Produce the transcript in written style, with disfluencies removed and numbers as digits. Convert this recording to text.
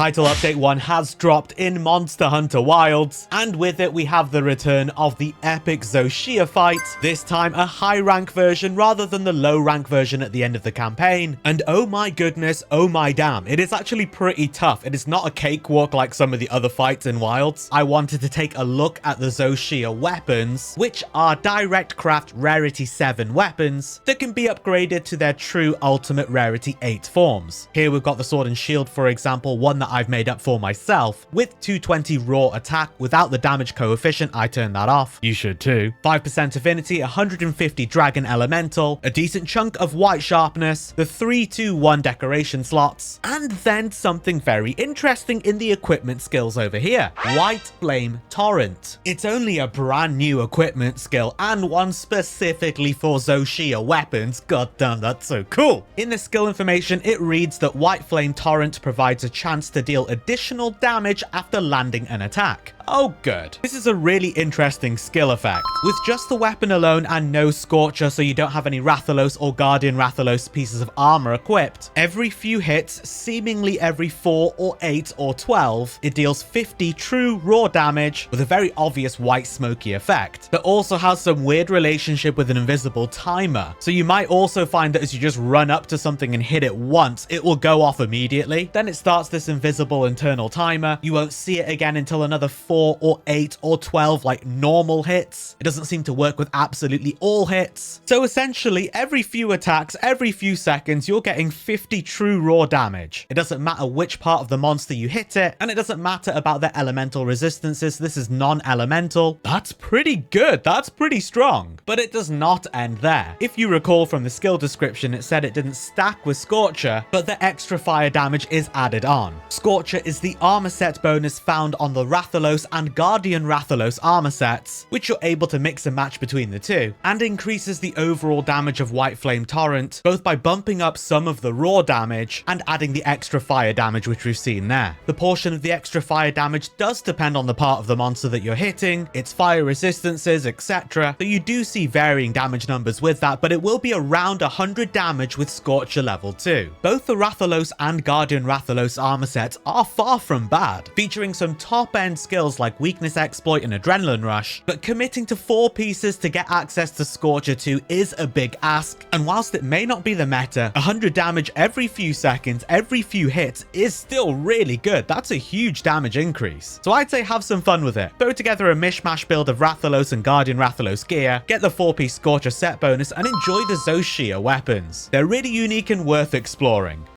Title Update 1 has dropped in Monster Hunter Wilds, and with it we have the return of the epic ZOH SHIA fight, this time a high rank version rather than the low rank version at the end of the campaign. And oh my goodness, oh my damn, it is actually pretty tough. It is not a cakewalk like some of the other fights in Wilds. I wanted to take a look at the ZOH SHIA weapons, which are direct craft rarity 7 weapons that can be upgraded to their true ultimate rarity 8 forms. Here we've got the sword and shield, for example, one that I've made up for myself with 220 raw attack. Without the damage coefficient, I turned that off. You should too. 5% affinity, 150 dragon elemental, a decent chunk of white sharpness, the 3-2-1 decoration slots, and then something very interesting in the equipment skills over here. White flame torrent. It's only a brand new equipment skill and one specifically for ZOH SHIA weapons. God damn, that's so cool. In the skill information, it reads that white flame torrent provides a chance to deal additional damage after landing an attack. Oh good. This is a really interesting skill effect. With just the weapon alone and no Scorcher, so you don't have any Rathalos or Guardian Rathalos pieces of armor equipped, every few hits, seemingly every 4 or 8 or 12, it deals 50 true raw damage with a very obvious white smoky effect that also has some weird relationship with an invisible timer. So you might also find that as you just run up to something and hit it once, it will go off immediately. Then it starts this invisible internal timer. You won't see it again until another 4 or 8 or 12 like normal hits. It doesn't seem to work with absolutely all hits. So essentially every few attacks, every few seconds, you're getting 50 true raw damage. It doesn't matter which part of the monster you hit it, and it doesn't matter about their elemental resistances. This is non-elemental. That's pretty good. That's pretty strong. But it does not end there. If you recall from the skill description, it said it didn't stack with Scorcher, but the extra fire damage is added on. Scorcher is the armor set bonus found on the Rathalos and Guardian Rathalos armor sets, which you're able to mix and match between the two, and increases the overall damage of White Flame Torrent, both by bumping up some of the raw damage and adding the extra fire damage which we've seen there. The portion of the extra fire damage does depend on the part of the monster that you're hitting, its fire resistances, etc. So you do see varying damage numbers with that, but it will be around 100 damage with Scorcher level 2. Both the Rathalos and Guardian Rathalos armor sets are far from bad, featuring some top-end skills like Weakness Exploit and Adrenaline Rush, but committing to 4 pieces to get access to Scorcher 2 is a big ask, and whilst it may not be the meta, 100 damage every few seconds, every few hits is still really good. That's a huge damage increase. So I'd say have some fun with it. Throw together a mishmash build of Rathalos and Guardian Rathalos gear, get the 4-piece Scorcher set bonus, and enjoy the ZOH SHIA weapons. They're really unique and worth exploring.